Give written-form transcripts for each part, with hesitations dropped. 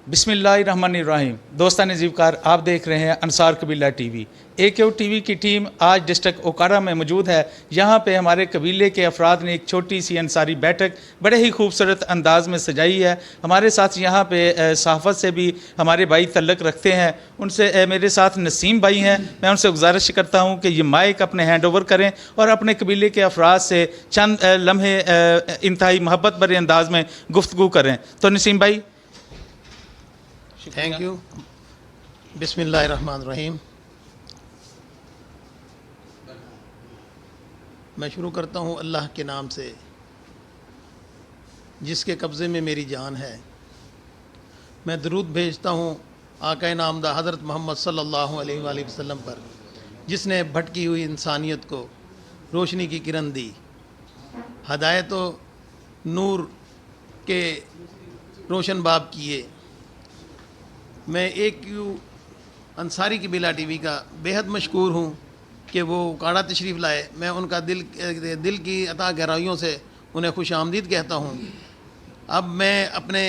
बिस्मिल्लाहिर्रहमानिर्रहीम। दोस्तान ज़ीवकार, आप देख रहे हैं अंसार कबीला टीवी। AQ टीवी की टीम आज डिस्ट्रिक्ट ओकाड़ा में मौजूद है। यहाँ पे हमारे कबीले के अफराद ने एक छोटी सी अंसारी बैठक बड़े ही खूबसूरत अंदाज में सजाई है। हमारे साथ यहाँ पे सहाफ़त से भी हमारे भाई तल्लक रखते हैं। उनसे मेरे साथ नसीम भाई हैं। मैं उनसे गुजारिश करता हूँ कि ये माइक अपने हैंड ओवर करें और अपने कबीले के अफराद से चंद लम्हे इंतहाई मोहब्बत भरे अंदाज में गुफ्तगू करें। तो नसीम भाई, थैंक यू। बिस्मिल्लाहिर्रहमानिर्रहीम। मैं शुरू करता हूँ अल्लाह के नाम से जिसके कब्ज़े में मेरी जान है। मैं दरूद भेजता हूँ आका नामदा हज़रत मोहम्मद सल्लल्लाहु अलैहि वसल्लम पर, जिसने भटकी हुई इंसानियत को रोशनी की किरण दी, हदायत व नूर के रोशन बाब किए। मैं AQ अंसारी कबीला टीवी का बेहद मशकूर हूँ कि वो ओकाड़ा तशरीफ़ लाए। मैं उनका दिल की अता गहराइयों से उन्हें खुश आमदीद कहता हूँ। अब मैं अपने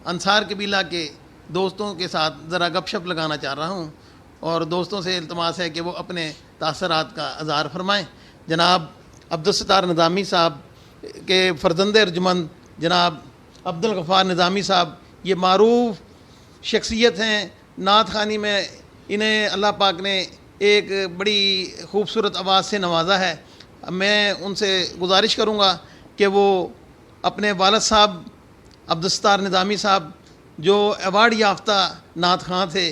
अंसार कबीला के दोस्तों के साथ ज़रा गपशप लगाना चाह रहा हूँ और दोस्तों से इल्तमास है कि वो अपने तासरात का इज़हार फरमाएँ। जनाब अब्दुलसत्तार निज़ामी साहब के फ़र्जंद अर्जुमंद जनाब अब्दुल गफ़ार निज़ामी साहब, ये मारूफ शख्सियत हैं। नात ख़ानी में इन्हें अल्लाह पाक ने एक बड़ी खूबसूरत आवाज़ से नवाजा है। मैं उनसे गुजारिश करूँगा कि वो अपने वालिद साहब अब्दुलसत्तार निज़ामी साहब जो अवार्ड याफ्ता नात ख़ां थे,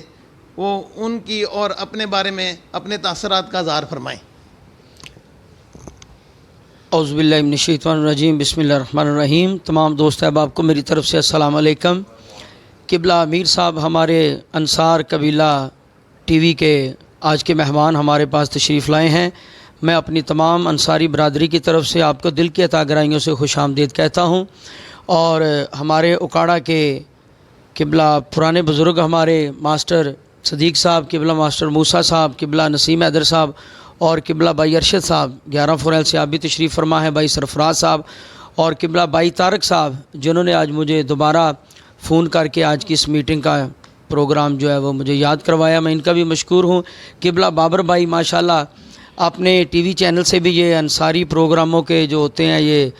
वो उनकी और अपने बारे में अपने तासरात का इज़हार फरमाएँ। औज़ुबिल्लाहि मिनश्शैतानिर्रजीम। बिस्मिल्लाहिर्रहमानिर्रहीम। तमाम दोस्त अहबाब को मेरी तरफ़ से अस्सलाम अलैकुम। किबला अमीर साहब हमारे अंसार कबीला टीवी के आज के मेहमान हमारे पास तशरीफ़ लाए हैं। मैं अपनी तमाम अंसारी बरादरी की तरफ से आपको दिल की अता गहराइयों से खुश आमदीद कहता हूँ। और हमारे ओकाड़ा के किबला पुराने बुज़ुर्ग हमारे मास्टर सदीक़ साहब, किबला मास्टर मूसा साहब, किबला नसीम हैदर साहब और किबला भाई अरशद साहब 11 फरैल से आप भी तशरीफ़ फरमा है, भाई सरफराज साहब और किबला भाई तारक साहब, जिन्होंने आज मुझे दोबारा फ़ोन करके आज की इस मीटिंग का प्रोग्राम जो है वो मुझे याद करवाया। मैं इनका भी मशकूर हूँ। किबला बाबर भाई माशाल्लाह अपने टीवी चैनल से भी ये अंसारी प्रोग्रामों के जो होते हैं ये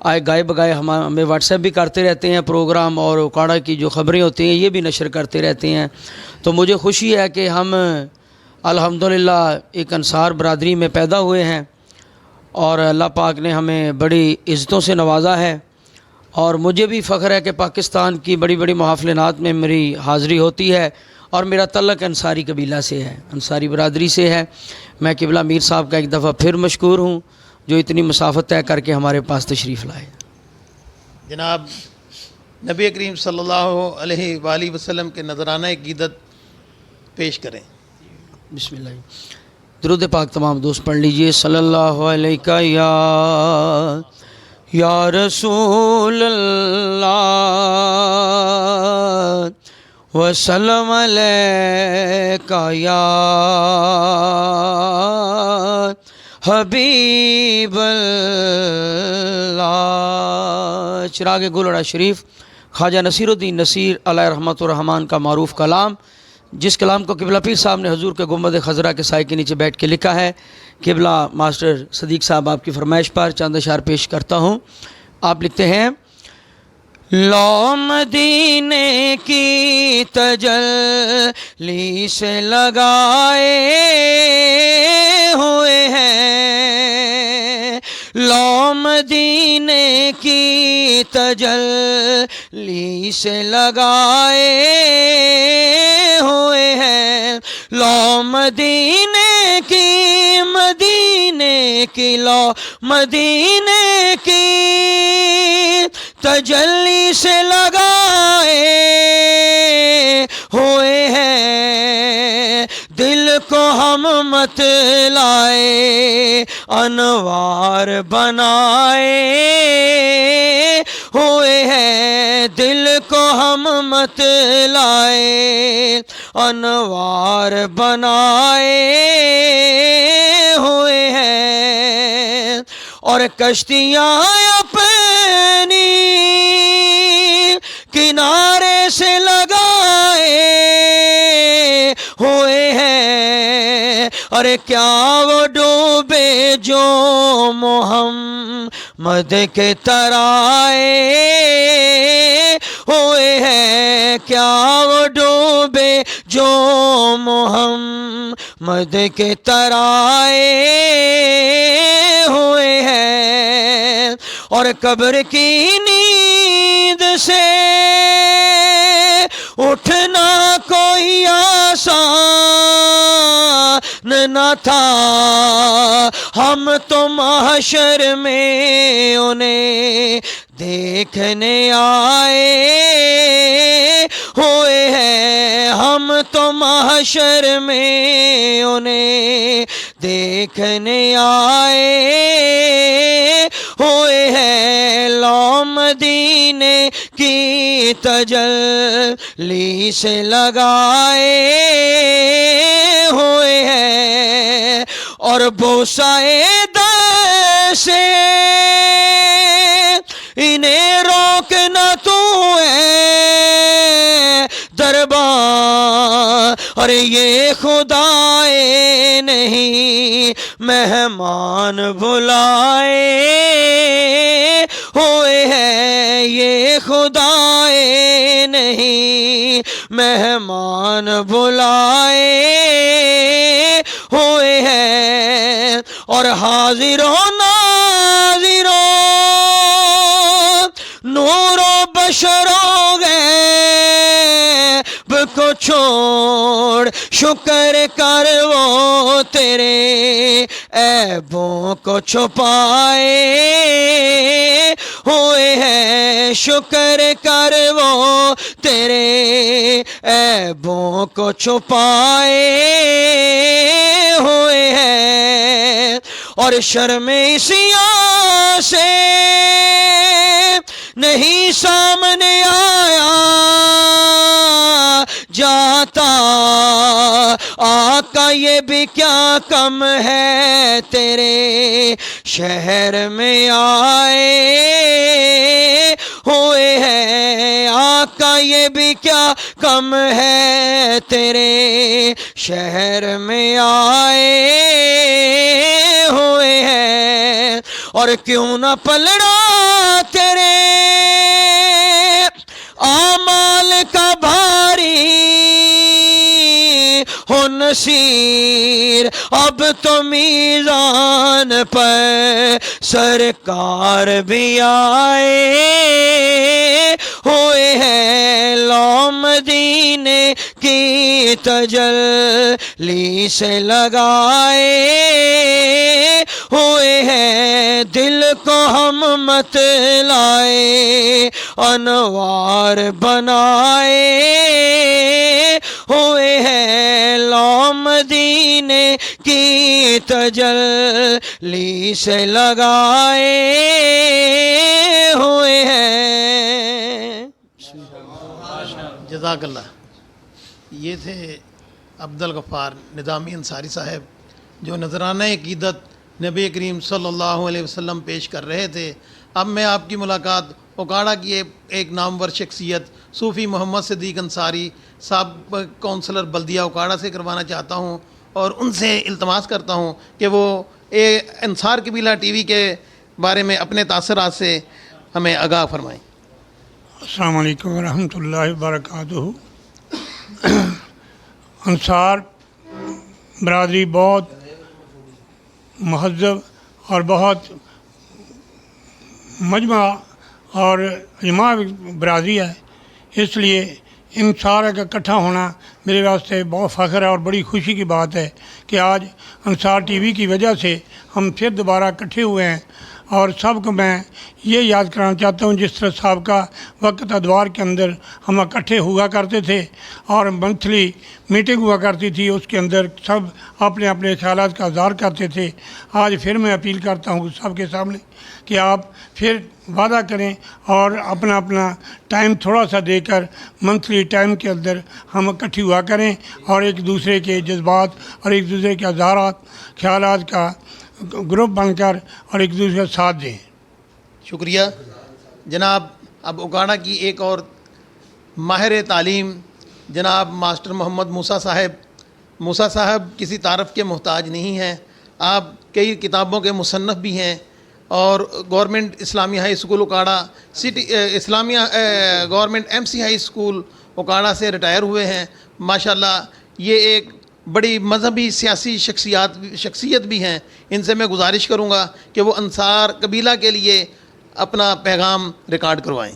आए गाए बगाए हमें व्हाट्सएप भी करते रहते हैं प्रोग्राम, और ओकाड़ा की जो ख़बरें होती हैं ये भी नशर करते रहते हैं। तो मुझे खुशी है कि हम अल्हम्दुलिल्लाह एक अंसार बरादरी में पैदा हुए हैं और अल्लाह पाक ने हमें बड़ी इज़्ज़तों से नवाजा है। और मुझे भी फ़ख्र है कि पाकिस्तान की बड़ी बड़ी महफ़िलात में मेरी हाज़िरी होती है और मेरा तल्लक अंसारी कबीला से है, अंसारी बरादरी से है। मैं किबला मीर साहब का एक दफ़ा फिर मशकूर हूँ जो इतनी मुसाफ़त तय करके हमारे पास तशरीफ़ लाए। जनाब नबी करीम सल्लल्लाहु अलैहि वसल्लम के नजराना क़ीदत पेश करें। बिस्मिल्लाह। दुरूद पाक तमाम दोस्त पढ़ लीजिए। सल्लल्लाहु अलैहि या रसूल अल्लाह वसल्लम अलैका या हबीब अल्लाह। चिराग गुलड़ा शरीफ ख्वाजा नसीरुद्दीन नसीर अलैहि रहमतुर रहमान का मारूफ कलाम, जिस कलाम को किबला पीर साहब ने हजूर के गुंबद खजरा के साए के नीचे बैठ के लिखा है। किबला मास्टर सदीक़ साहब आपकी फरमाइश पर चंद अशार पेश करता हूँ। आप लिखते हैं, लो मदीने की तजल्ली से लगाए हुए हैं, लो मदीने की तजल्ली से लगाए हुए हैं, लो मदीने की लो मदीने की तजल्ली से लगाए हुए हैं, दिल को हम मत लाए अनवार बनाए हुए हैं, दिल को हम मत लाए अनवार बनाए हुए हैं, और कश्तियाँ अपनी किनारे से लगाए اور کیا وہ ڈوبے جو محمد کے ترائے ہوئے ہیں، کیا وہ ڈوبے جو محمد کے ترائے ہوئے ہیں، اور قبر کی نیند سے اٹھنا کوئی آسان نہ تھا، ہم تو محشر میں انہیں دیکھنے آئے ہوئے ہیں، ہم تو محشر میں انہیں دیکھنے آئے ہوئے ہیں، لو مدینے کی تجلی سے لگائے ہوئے ہیں، اور بوسائے در سے انہیں روکنا تو ہے دربار، اور یہ خدائے نہیں مہمان بلائے ہوئے ہیں، یہ خدائے نہیں مہمان بلائے ہوئے ہیں، اور حاضر و ناظر و نور و بشر و غیب کو چھوڑ شکر کر وہ تیرے عیبوں کو چھپائے ہوئے ہیں، شکر کر وہ تیرے عیبوں کو چھپائے ہوئے ہیں، اور شرم عصیاں سے نہیں سامنے آیا جاتا، آقا یہ بھی کیا کم ہے تیرے شہر میں آئے ہوئے ہیں، آقا یہ بھی کیا کم ہے تیرے شہر میں آئے ہوئے ہیں، اور کیوں نہ پلڑا تیرے اعمال کا بھاری ہو نصیر، اب تو میزان پر سرکار بھی آئے ہوئے ہیں، لو مدینے کی تجلی سے لگائے ہوئے ہیں، دل کو ہم مت لائے انوار بنائے ہوئے ہیں، لو مدینے کی تجلی سے لگائے ہوئے ہیں۔ جزاک اللہ۔ یہ تھے عبدالغفار نظامی انصاری صاحب جو نذرانہ عقیدت نبی کریم صلی اللہ علیہ وسلم پیش کر رہے تھے۔ اب میں آپ کی ملاقات اوکاڑا کی ایک نامور شخصیت صوفی محمد صدیق انصاری صاحب کونسلر بلدیہ اوکاڑا سے کروانا چاہتا ہوں، اور ان سے التماس کرتا ہوں کہ وہ انصار قبیلہ ٹی وی کے بارے میں اپنے تاثرات سے ہمیں آگاہ فرمائیں۔ السلام علیکم ورحمۃ اللہ وبرکاتہ۔ انصار برادری بہت مہذب اور بہت مجمع اور اجماع برادری ہے، اس لیے ان سارے کا اکٹھا ہونا میرے واسطے بہت فخر ہے اور بڑی خوشی کی بات ہے کہ آج انصار ٹی وی کی وجہ سے ہم پھر دوبارہ اکٹھے ہوئے ہیں، اور سب کو میں یہ یاد کرانا چاہتا ہوں جس طرح سابقہ وقت ادوار کے اندر ہم اکٹھے ہوا کرتے تھے اور منتھلی میٹنگ ہوا کرتی تھی، اس کے اندر سب اپنے اپنے خیالات کا اظہار کرتے تھے۔ آج پھر میں اپیل کرتا ہوں سب کے سامنے کہ آپ پھر وعدہ کریں اور اپنا اپنا ٹائم تھوڑا سا دے کر منتھلی ٹائم کے اندر ہم اکٹھی ہوا کریں اور ایک دوسرے کے جذبات اور ایک دوسرے کے اظہارات خیالات کا گروپ بن کر اور ایک دوسرے کا ساتھ دیں۔ شکریہ جناب۔ اب اوکاڑا کی ایک اور ماہر تعلیم جناب ماسٹر محمد موسیٰ صاحب موسیٰ صاحب کسی تعارف کے محتاج نہیں ہیں. آپ کئی کتابوں کے مصنف بھی ہیں اور government Islamia high school Okara city Islamia government M C high school Okara سے ریٹائر ہوئے ہیں. ماشاءاللہ یہ ایک بڑی مذہبی سیاسی شخصیت بھی ہیں. ان سے میں گزارش کروں گا کہ وہ انصار قبیلہ کے لیے اپنا پیغام ریکارڈ کروائیں.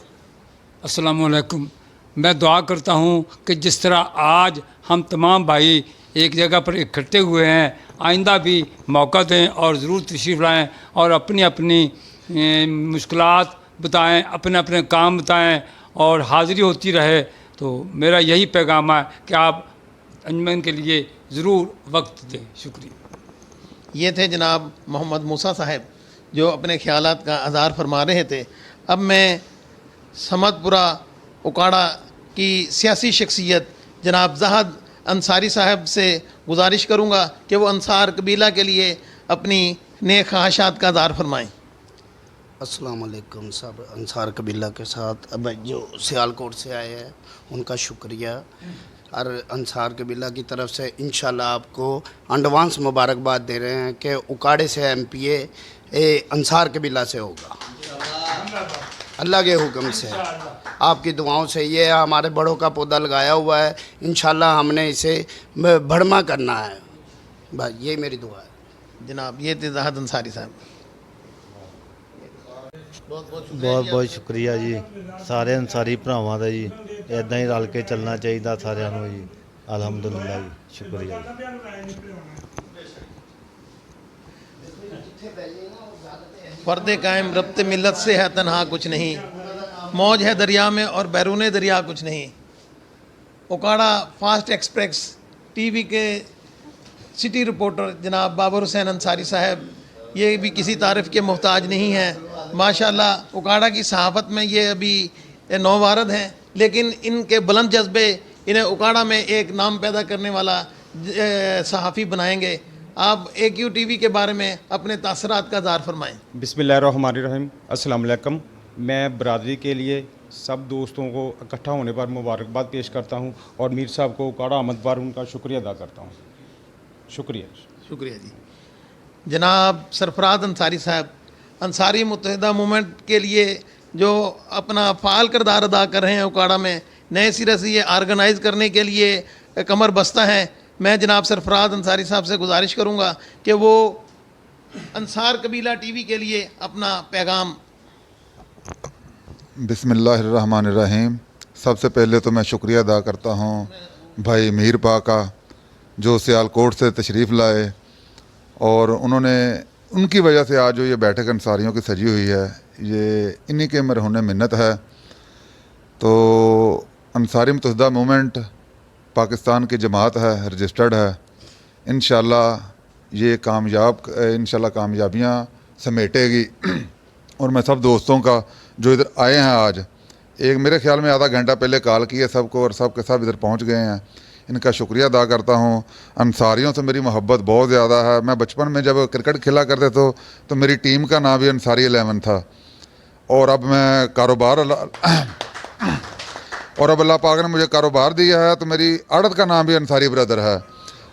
السلام علیکم. میں دعا کرتا ہوں کہ جس طرح آج ہم تمام بھائی ایک جگہ پر اکٹھے ہوئے ہیں، آئندہ بھی موقع دیں اور ضرور تشریف لائیں اور اپنی اپنی مشکلات بتائیں، اپنے اپنے کام بتائیں اور حاضری ہوتی رہے. تو میرا یہی پیغام ہے کہ آپ انجمن کے لیے ضرور وقت دیں. شکریہ. یہ تھے جناب محمد موسیٰ صاحب جو اپنے خیالات کا اظہار فرما رہے تھے. اب میں سمت پورہ اکاڑا کی سیاسی شخصیت جناب زاہد انصاری صاحب سے گزارش کروں گا کہ وہ انصار قبیلہ کے لیے اپنی نیک خواہشات کا اظہار فرمائیں. السلام علیکم. صاحب انصار قبیلہ کے ساتھ اب جو سیالکوٹ سے آئے ہیں ان کا شکریہ. اور انصار قبیلہ کی طرف سے انشاءاللہ آپ کو ایڈوانس مبارکباد دے رہے ہیں کہ اکاڑے سے ایم پی اے انصار قبیلہ سے ہوگا اللہ کے حکم سے. آپ کی دعاؤں سے یہ ہمارے بڑوں کا پودا لگایا ہوا ہے. انشاءاللہ ہم نے اسے بڑھما کرنا ہے. بس یہ میری دعا ہے. جناب یہ تھے زاہد انصاری صاحب. ਬਹੁਤ ਬਹੁਤ ਸ਼ੁਕਰੀਆ ਜੀ ਸਾਰੇ ਅੰਸਾਰੀ ਭਰਾਵਾਂ ਦਾ ਜੀ. ਇਦਾਂ ਹੀ ਰਲ ਕੇ ਚੱਲਣਾ ਚਾਹੀਦਾ ਸਾਰਿਆਂ ਨੂੰ ਜੀ. ਅਲਹਮਦੁਲਿਲਾ ਜੀ. ਸ਼ੁਕਰੀਆ ਜੀ. فرد قائم ربط ملت سے ہے تنہا کچھ نہیں، موج ہے دریا میں اور بیرون دریا کچھ نہیں. Okara fast express T V کے سٹی رپورٹر جناب بابر حسین انصاری صاحب یہ بھی کسی تعریف کے محتاج نہیں ہیں. ماشاءاللہ اکاڑا کی صحافت میں یہ ابھی نووارد ہیں، لیکن ان کے بلند جذبے انہیں اکاڑا میں ایک نام پیدا کرنے والا صحافی بنائیں گے. آپ اے کیو ٹی وی کے بارے میں اپنے تاثرات کا اظہار فرمائیں. بسم اللہ الرحمن الرحیم. السلام علیکم. میں برادری کے لیے سب دوستوں کو اکٹھا ہونے پر مبارکباد پیش کرتا ہوں اور میر صاحب کو اکاڑا آمد پر ان کا شکریہ ادا کرتا ہوں. شکریہ. شکریہ جی. جناب سرفراز انصاری صاحب انصاری متحدہ موومنٹ کے لیے جو اپنا فعال کردار ادا کر رہے ہیں اکاڑا میں، نئے سرے سے یہ آرگنائز کرنے کے لیے کمر بستہ ہیں. میں جناب سرفراز انصاری صاحب سے گزارش کروں گا کہ وہ انصار قبیلہ ٹی وی کے لیے اپنا پیغام. بسم اللہ الرحمن الرحیم. سب سے پہلے تو میں شکریہ ادا کرتا ہوں بھائی میر پا کا جو سیالکوٹ سے تشریف لائے اور ان کی وجہ سے آج جو یہ بیٹھک انصاریوں کی سجی ہوئی ہے یہ انہی کے مرہون منت ہے. تو انصاری متحدہ موومنٹ پاکستان کی جماعت ہے، رجسٹرڈ ہے. انشاءاللہ یہ کامیابیاں سمیٹے گی. اور میں سب دوستوں کا جو ادھر آئے ہیں آج، ایک میرے خیال میں آدھا گھنٹہ پہلے کال کی ہے سب کو اور سب کے سب ادھر پہنچ گئے ہیں. ان کا شکریہ ادا کرتا ہوں. انصاریوں سے میری محبت بہت زیادہ ہے. میں بچپن میں جب کرکٹ کھیلا کرتے تو میری ٹیم کا نام بھی انصاری 11 تھا. اور اب میں اور اب اللہ پاک نے مجھے کاروبار دیا ہے تو میری عڑد کا نام بھی انصاری برادر ہے.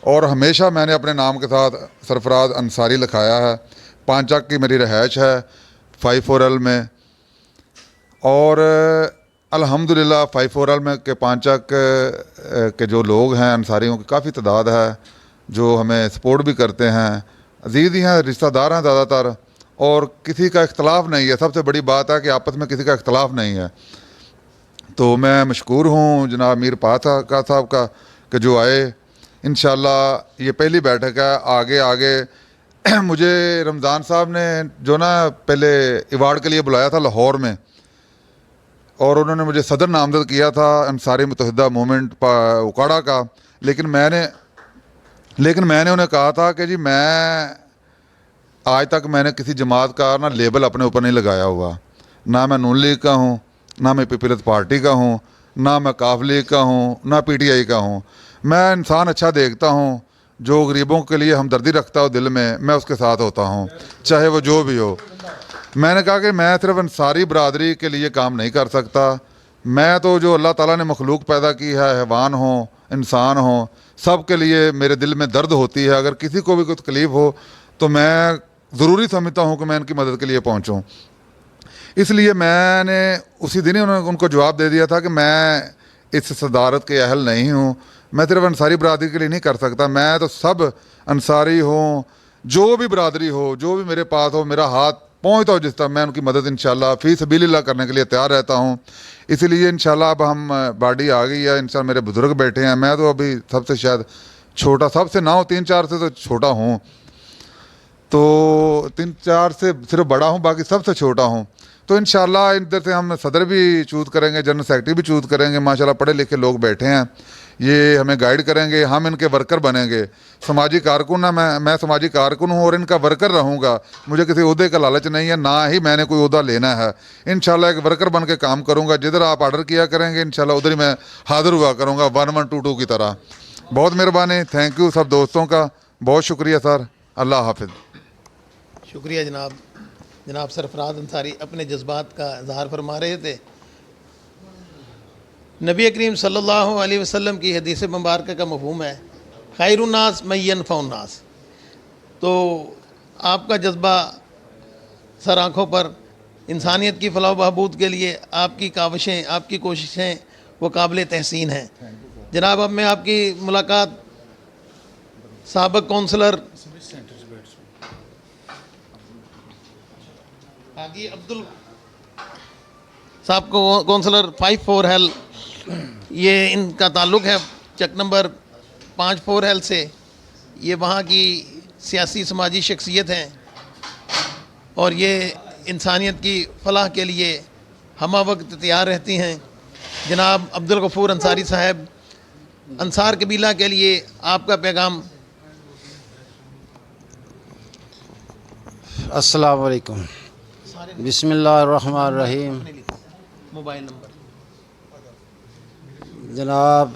اور ہمیشہ میں نے اپنے نام کے ساتھ سرفراز انصاری لکھایا ہے. پانچک کی میری رہائش ہے 54L میں. اور الحمدللہ 54L میں کے پانچک کے جو لوگ ہیں انصاریوں کی کافی تعداد ہے جو ہمیں سپورٹ بھی کرتے ہیں. عزیز ہی ہیں، رشتہ دار ہیں زیادہ تر، اور کسی کا اختلاف نہیں ہے. سب سے بڑی بات ہے کہ آپس میں کسی کا اختلاف نہیں ہے. تو میں مشکور ہوں جناب میر پاتا کا صاحب کا کہ جو آئے. انشاءاللہ یہ پہلی بیٹھک ہے. آگے مجھے رمضان صاحب نے جو پہلے ایوارڈ کے لیے بلایا تھا لاہور میں، اور انہوں نے مجھے صدر نامزد کیا تھا انصاری متحدہ موومنٹ اکاڑا کا. لیکن میں نے انہیں کہا تھا کہ جی میں آج تک میں نے کسی جماعت کا لیبل اپنے اوپر نہیں لگایا ہوا. نہ میں نون لیگ کا ہوں، نہ میں پیپلز پارٹی کا ہوں، نہ میں کاف لیگ کا ہوں، نہ پی ٹی آئی کا ہوں. میں انسان اچھا دیکھتا ہوں، جو غریبوں کے لیے ہمدردی رکھتا ہو دل میں اس کے ساتھ ہوتا ہوں، چاہے وہ جو بھی ہو. میں نے کہا کہ میں صرف انصاری برادری کے لیے کام نہیں کر سکتا. میں تو جو اللہ تعالیٰ نے مخلوق پیدا کی ہے، حیوان ہوں، انسان ہوں، सब के लिए मेरे दिल में दर्द होती है। अगर किसी को भी कोई तकलीफ़ हो तो मैं ज़रूरी समझता हूँ कि मैं इनकी मदद के लिए पहुँचूँ। इसलिए मैंने उसी दिन ही उनको जवाब दे दिया था कि मैं इस सदारत के अहल नहीं हूँ, मैं सिर्फ अंसारी बरादरी के लिए नहीं कर सकता, मैं तो सब अंसारी हूँ, जो भी बरादरी हो, जो भी मेरे पास हो, मेरा हाथ पहुँचता हो जिस तरह, मैं उनकी मदद इंशाल्लाह फ़ी सबीलिल्लाह करने के लिए तैयार रहता हूँ। इसीलिए इंशाल्लाह अब हम बाडी आ गई है, इंशाल्लाह मेरे बुज़ुर्ग बैठे हैं, मैं तो अभी सबसे शायद छोटा, सबसे ना हो 3-4 से तो छोटा हूँ, तो 3-4 से सिर्फ बड़ा हूँ, बाकी सबसे छोटा हूँ। तो इंशाल्लाह इधर से हम सदर भी चूज़ करेंगे, जनरल सेक्रेटरी भी चूज़ करेंगे। माशाल्लाह पढ़े लिखे लोग बैठे हैं, ये हमें गाइड करेंगे, हम इनके वर्कर बनेंगे। समाजी कारकुन है, मैं समाजी कारकुन हूँ और इनका वर्कर रहूँगा। मुझे किसी ओहदे का लालच नहीं है, ना ही मैंने कोई ओहदा लेना है। इंशाल्लाह एक वर्कर बन के काम करूँगा, जिधर आप आर्डर किया करेंगे इंशाल्लाह उधर ही मैं हाज़िर हुआ करूँगा 1122 की तरह। बहुत मेहरबानी, थैंक यू सब दोस्तों का, बहुत शुक्रिया सर, अल्लाह हाफिज़। शुक्रिया जनाब। जनाब सरफराज अंसारी अपने जज्बात का इजहार फरमा रहे थे। नबी करीम सल्लल्लाहु अलैहि वसल्लम की हदीस मुबारक का मफ़हूम है खैरुन्नास मय्यनफ़उन्नास। तो आपका जज्बा सर आँखों पर इंसानियत की फलाह बहबूद के लिए आपकी काविशें, आपकी कोशिशें वो काबिल तहसीन हैं। जनाब अब मैं आपकी मुलाकात साबिक़ कौंसलर हाजी अब्दुल साहब को, कौंसलर 54 हेल, ये इनका ताल्लुक़ है चक नंबर 54 हेल से। ये वहाँ की सियासी समाजी शख्सियत हैं और ये इंसानियत की फलाह के लिए हमा वक्त तैयार रहती हैं। जनाब अब्दुल गफूर अंसारी साहब, अंसार कबीला के लिए आपका पैगाम। अस्सलाम वालेकुम, बिस्मिल्लाहिर्रहमानिर्रहीम। मोबाइल नंबर जनाब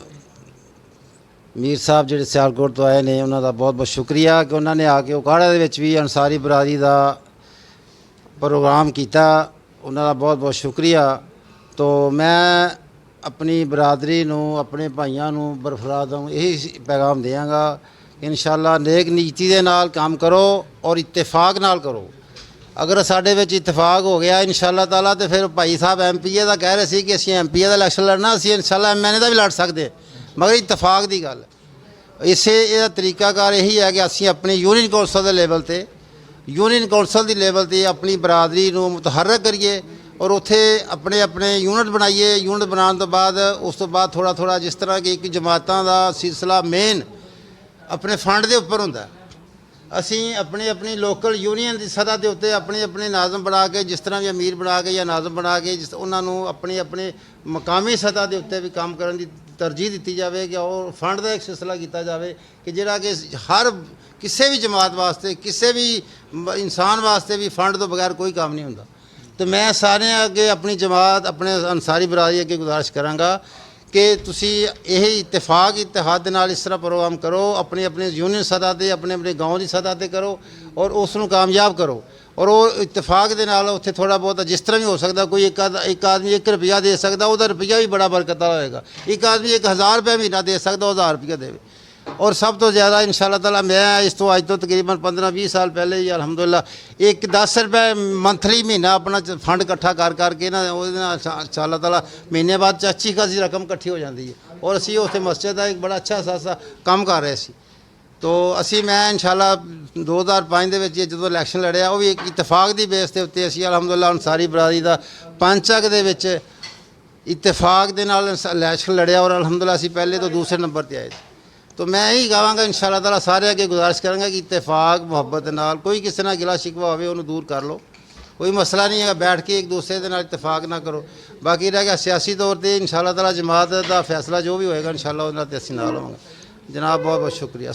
मीर साहब ਜਿਹੜੇ ਸਿਆਲਕੋਟ ਤੋਂ ਆਏ ਨੇ, ਉਹਨਾਂ ਦਾ ਬਹੁਤ ਬਹੁਤ ਸ਼ੁਕਰੀਆ ਕਿ ਉਹਨਾਂ ਨੇ ਆ ਕੇ ਉਕਾੜਾ ਦੇ ਵਿੱਚ ਵੀ ਅੰਸਾਰੀ ਬਰਾਦਰੀ ਦਾ ਪ੍ਰੋਗਰਾਮ ਕੀਤਾ। ਉਹਨਾਂ ਦਾ ਬਹੁਤ ਬਹੁਤ ਸ਼ੁਕਰੀਆ। तो मैं अपनी बरादरी नूं, अपने भाइयों नूं बरफराद हूँ यही पैगाम देंगा कि इंशाअल्लाह नेक नीति दे नाल काम करो और इत्तेफाक नाल करो। अगर साढ़े विच इत्तेफाक हो गया इंशाअल्लाह ताला तो फिर भाई साहब MP का कह रहे थे कि असीं MP का इलैक्शन लड़ना, असीं इंशाअल्लाह MNA का भी लड़ सकते, मगर इत्तेफाक की गल इसे यह तरीकाकार यही है कि असीं अपनी यूनियन कौंसल के लेवल पर, यूनियन कौंसल की लेवल पर अपनी बरादरी नूं मुतहरक करिए और उत्थे अपने अपने यूनिट बनाइए। यूनिट बनाने तो बाद उस तो बाद थोड़ा थोड़ा जिस तरह कि एक जमातां दा सिलसिला मेन अपने फंड के उपर हुंदा, असीं अपनी अपनी लोकल यूनियन की सतह के उत्ते अपने अपने नाज़म बना के, जिस तरह भी अमीर बना के या नाज़म बना के जिस उन्होंने अपने अपने मकामी सतह के उत्ते भी काम करने की तरजीह दी जाए कि और फंड का एक सिलसिला किया जाए कि जिहड़ा कि हर किसी भी जमात वास्ते, किसी भी इंसान वास्ते भी फंड तो बगैर कोई काम नहीं होंदा। तो मैं सारे अगे अपनी जमात, अपने अंसारी बरादरी अगे गुजारिश करांगा कि तुसी यही इत्तेफाक इत्तेहाद दे नाल इस तरह प्रोग्राम करो, अपने अपने यूनियन सतह ते, अपने अपने गाँव की सतह ते करो और उसनूं कामयाब करो। और वो इत्तेफाक दे नाल उत्थे थोड़ा बहुत जिस तरह भी हो सकता, कोई एक आदमी 1 रुपया दे सकता, उसका रुपया भी बड़ा बरकत होएगा। एक आदमी 1000 रुपया महीना दे सकता, 1000 रुपया देवे। और सब तो ज़्यादा इंशाअल्लाह ताला मैं इस तो अज तो तकरीबन 15-20 साल पहले ही अल्हम्दुलिल्लाह एक 10 रुपये मंथली महीना अपना फंड इकट्ठा कर करके ना इंशाअल्लाह ताला महीने बाद अच्छी खासी रकम इकट्ठी हो जाती है। और असी उत्थे मस्जिद का एक बड़ा अच्छा खासा काम कर रहे सी। तो असी मैं इंशाअल्लाह 2005 ਦੇ ਵਿੱਚ ਜਦੋਂ ਇਲੈਕਸ਼ਨ ਲੜਿਆ ਉਹ ਵੀ ਇੱਕ ਇਤਫਾਕ ਦੀ ਬੇਸ ਦੇ ਉੱਤੇ ਅਸੀਂ ਅਲਹਮਦੁਲਿਲਾ ਅੰਸਾਰੀ ਬਰਾਦਰੀ ਦਾ ਪੰਚਕ ਦੇ ਵਿੱਚ ਇਤਫਾਕ ਦੇ ਨਾਲ ਇਲੈਕਸ਼ਨ ਲੜਿਆ और ਅਲਹਮਦੁਲਿਲਾ ਅਸੀਂ ਪਹਿਲੇ ਤੋਂ ਦੂਸਰੇ ਨੰਬਰ ਤੇ ਆਏ। तो मैं यही कहांगा इंशाअल्लाह ताला सारे अगे गुजारिश करांगा कि इत्तेफाक मुहब्बत नाल कोई किसी ना गिला शिकवा होवे उन्हें दूर कर लो, कोई मसला नहीं है। बैठ के एक दूसरे के नाल इत्तेफाक ना करो। बाकी रह गया सियासी तौर पर इंशाअल्लाह ताला जमात का फैसला जो भी होएगा इंशाअल्लाह उन्हां ते असीं नाल होवांगे। जनाब बहुत बहुत शुक्रिया।